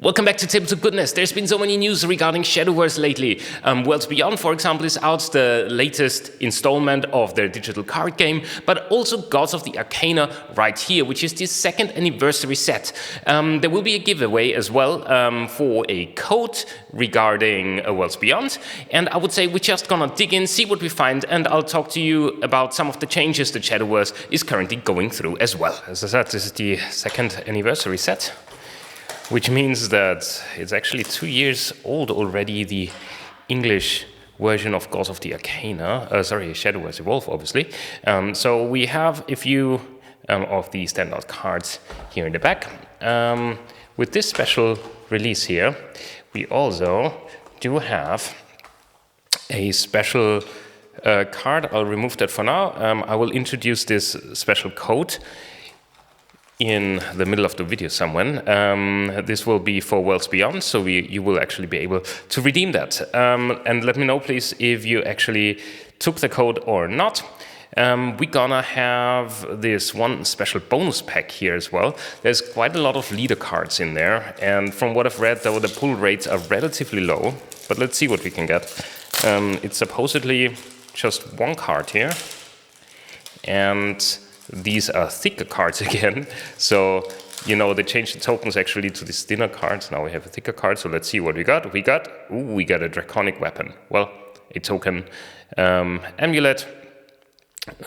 Welcome back to Tabletop Goodness. There's been so many news regarding Shadowverse lately. Worlds Beyond, for example, is out, the latest installment of their digital card game, but also Gods of the Arcana right here, which is the second anniversary set. There will be a giveaway as well for a code regarding Worlds Beyond, and I would say we're just gonna dig in, see what we find, and I'll talk to you about some of the changes that Shadowverse is currently going through as well. As I said, this is the second anniversary set, which means that it's actually 2 years old already, the English version of Gods of the Arcana, Shadowverse Evolve, obviously. So we have a few of the standout cards here in the back. With this special release here, we also do have a special card. I'll remove that for now. I will introduce this special code in the middle of the video somewhere. This will be for Worlds Beyond, so you will actually be able to redeem that. And let me know, please, if you actually took the code or not. We're gonna have this one special bonus pack here as well. There's quite a lot of leader cards in there, and from what I've read, though, the pull rates are relatively low, but let's see what we can get. It's supposedly just one card here, and these are thicker cards again, so they changed the tokens actually to these thinner cards. Now we have a thicker card, so let's see what we got. We got a draconic weapon. Well, a token amulet.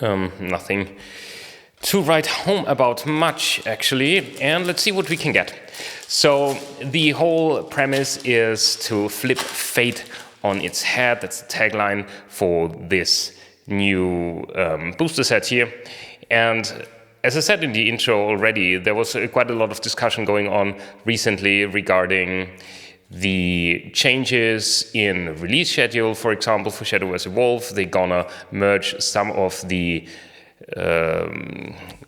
Nothing to write home about much, actually, and let's see what we can get. So the whole premise is to flip fate on its head. That's the tagline for this new booster set here. And as I said in the intro already, there was quite a lot of discussion going on recently regarding the changes in release schedule. For example, for Shadowverse Evolve, they're gonna merge some of the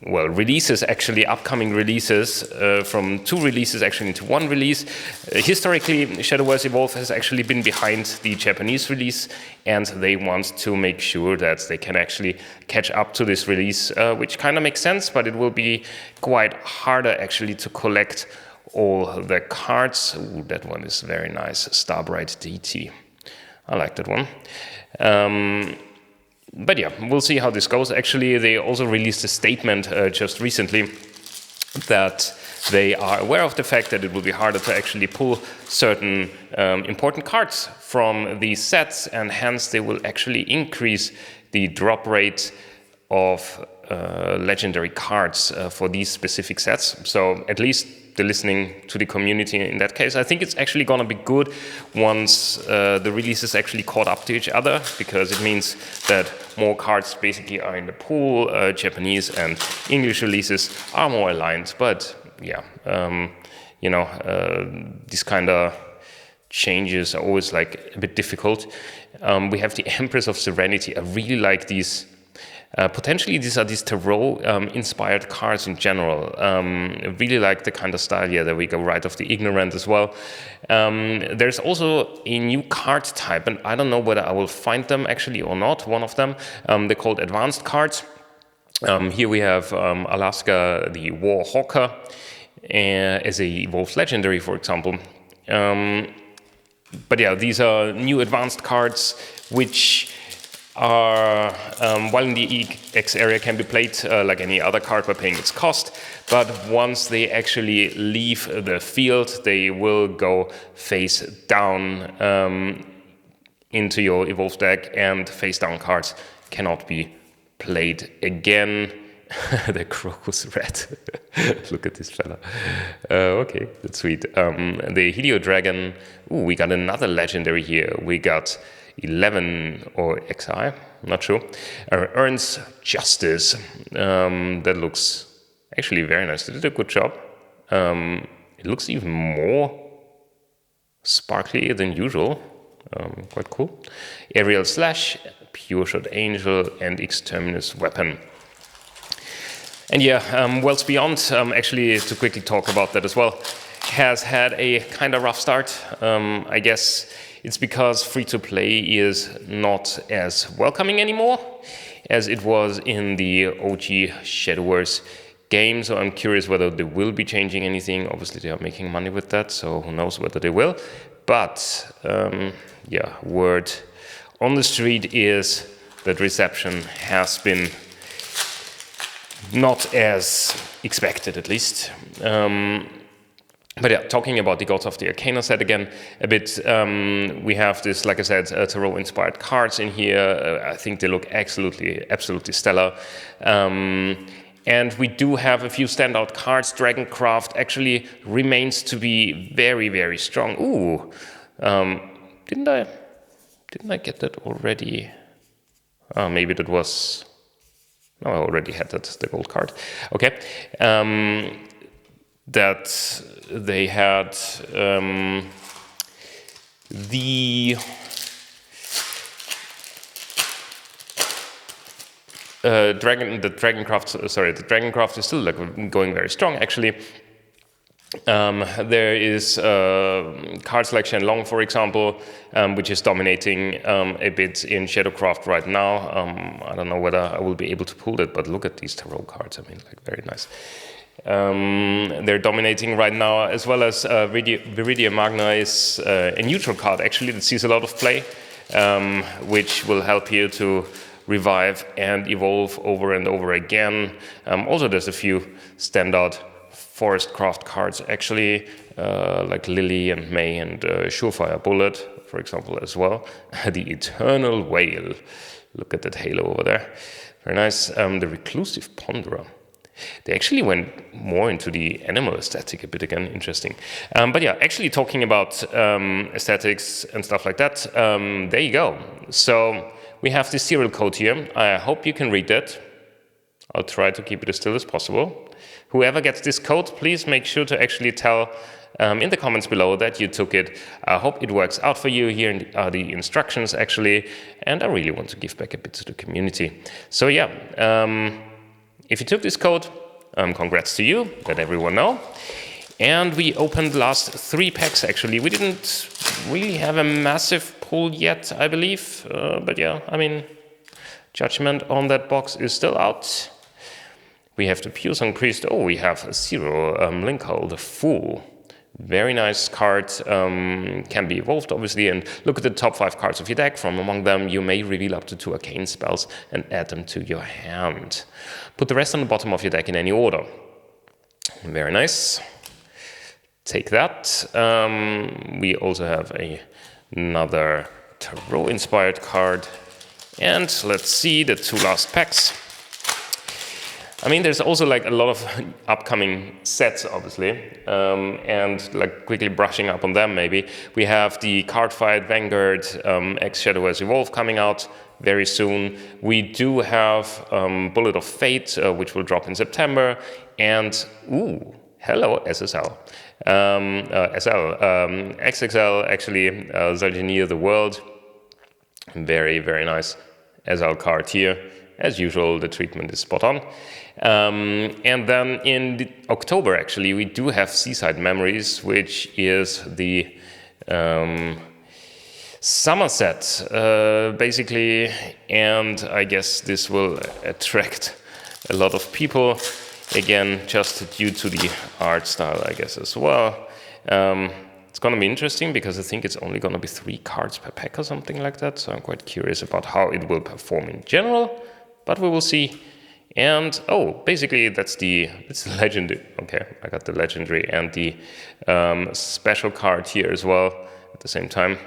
releases, actually upcoming releases, from 2 releases actually into 1 release. Historically, Shadowverse Evolve has actually been behind the Japanese release, and they want to make sure that they can actually catch up to this release, which kind of makes sense, but it will be quite harder actually to collect all the cards. Ooh, that one is very nice, Starbright DT. I like that one. But yeah, we'll see how this goes. Actually, they also released a statement just recently that they are aware of the fact that it will be harder to actually pull certain important cards from these sets, and hence they will actually increase the drop rate of legendary cards for these specific sets. So at least they're listening to the community in that case. I think it's actually gonna be good once the releases actually caught up to each other, because it means that more cards basically are in the pool. Japanese and English releases are more aligned, but yeah, these kind of changes are always like a bit difficult. We have the Empress of Serenity. I really like these. Potentially these are these tarot inspired cards in general. I really like the kind of style here that we go right off the Ignorant as well. There's also a new card type, and I don't know whether I will find them actually or not, one of them. They're called advanced cards. Here we have Alaska, the War Hawker, as a evolved legendary, for example. But yeah, these are new advanced cards which are, while in the EX area, can be played like any other card by paying its cost, but once they actually leave the field, they will go face down into your evolved deck, and face down cards cannot be played again. The Crocus Red. Look at this fella. Okay, that's sweet. The Helio Dragon. Ooh, we got another legendary here. We got 11 or XI, I'm not sure. Earns Justice. That looks actually very nice. They did a good job. It looks even more sparkly than usual. Quite cool. Aerial Slash, Pure Shot Angel, and Exterminus Weapon. And yeah, Worlds Beyond, actually to quickly talk about that as well, has had a kind of rough start. I guess it's because free-to-play is not as welcoming anymore as it was in the OG Shadowverse game, so I'm curious whether they will be changing anything. Obviously, they are making money with that, so who knows whether they will. But yeah, word on the street is that reception has been not as expected, at least. But yeah, talking about the Gods of the Arcana set again a bit, we have this, like I said, tarot-inspired cards in here. I think they look absolutely stellar. And we do have a few standout cards. Dragoncraft actually remains to be very, very strong. Ooh, didn't I get that already? Maybe that was... No, I already had that, the gold card. Okay. That they had the Dragoncraft is still like going very strong actually. There is cards like Shenlong, for example, which is dominating a bit in Shadowcraft right now. I don't know whether I will be able to pull it, but look at these tarot cards. I mean, like, very nice. They're dominating right now, as well as Viridia Magna is a neutral card actually that sees a lot of play, which will help you to revive and evolve over and over again. Also, there's a few standout Forestcraft cards actually, like Lily and May and Surefire Bullet, for example, as well. The Eternal Whale. Look at that halo over there. Very nice. The Reclusive Ponderer. They actually went more into the animal aesthetic a bit again, interesting. But yeah, actually talking about aesthetics and stuff like that, there you go. So we have this serial code here. I hope you can read that. I'll try to keep it as still as possible. Whoever gets this code, please make sure to actually tell in the comments below that you took it. I hope it works out for you. Here are the instructions actually, and I really want to give back a bit to the community. So yeah, if you took this code, congrats to you, let everyone know. And we opened the last 3 packs actually. We didn't really have a massive pull yet, I believe. But yeah, I mean, judgment on that box is still out. We have the Pure Song Priest. Oh, we have a 0 Linkhole, the Fool. Very nice card, can be evolved obviously, and look at the top 5 cards of your deck. From among them you may reveal up to 2 arcane spells and add them to your hand. Put the rest on the bottom of your deck in any order. Very nice. Take that. We also have another tarot-inspired card. And let's see the 2 last packs. I mean, there's also like a lot of upcoming sets, obviously, and like quickly brushing up on them maybe. We have the Cardfight Vanguard X Shadowverse Evolve coming out very soon. We do have Bullet of Fate, which will drop in September, and ooh, hello SSL. XXL actually, Zalgenir the World. Very, very nice SL card here. As usual, the treatment is spot on. And then in October, actually, we do have Seaside Memories, which is the summer set, basically. And I guess this will attract a lot of people. Again, just due to the art style, I guess, as well. It's going to be interesting because I think it's only going to be 3 cards per pack or something like that. So I'm quite curious about how it will perform in general. But we will see. And oh, basically it's the legendary. Okay, I got the legendary and the special card here as well at the same time.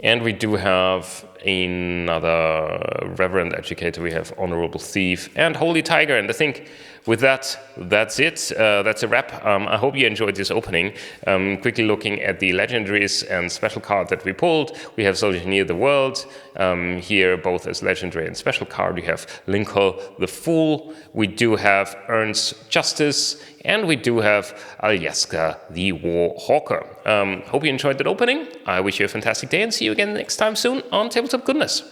And we do have another Reverend Educator. We have Honorable Thief and Holy Tiger. And I think with that, that's it. That's a wrap. I hope you enjoyed this opening. Quickly looking at the legendaries and special card that we pulled. We have Zalgenir the World. Here, both as legendary and special card. We have Linkhole the Fool. We do have Ern's Justice. And we do have Alyeska the War Hawker. Hope you enjoyed that opening. I wish you a fantastic day and see you again next time soon on Tabletop Goodness.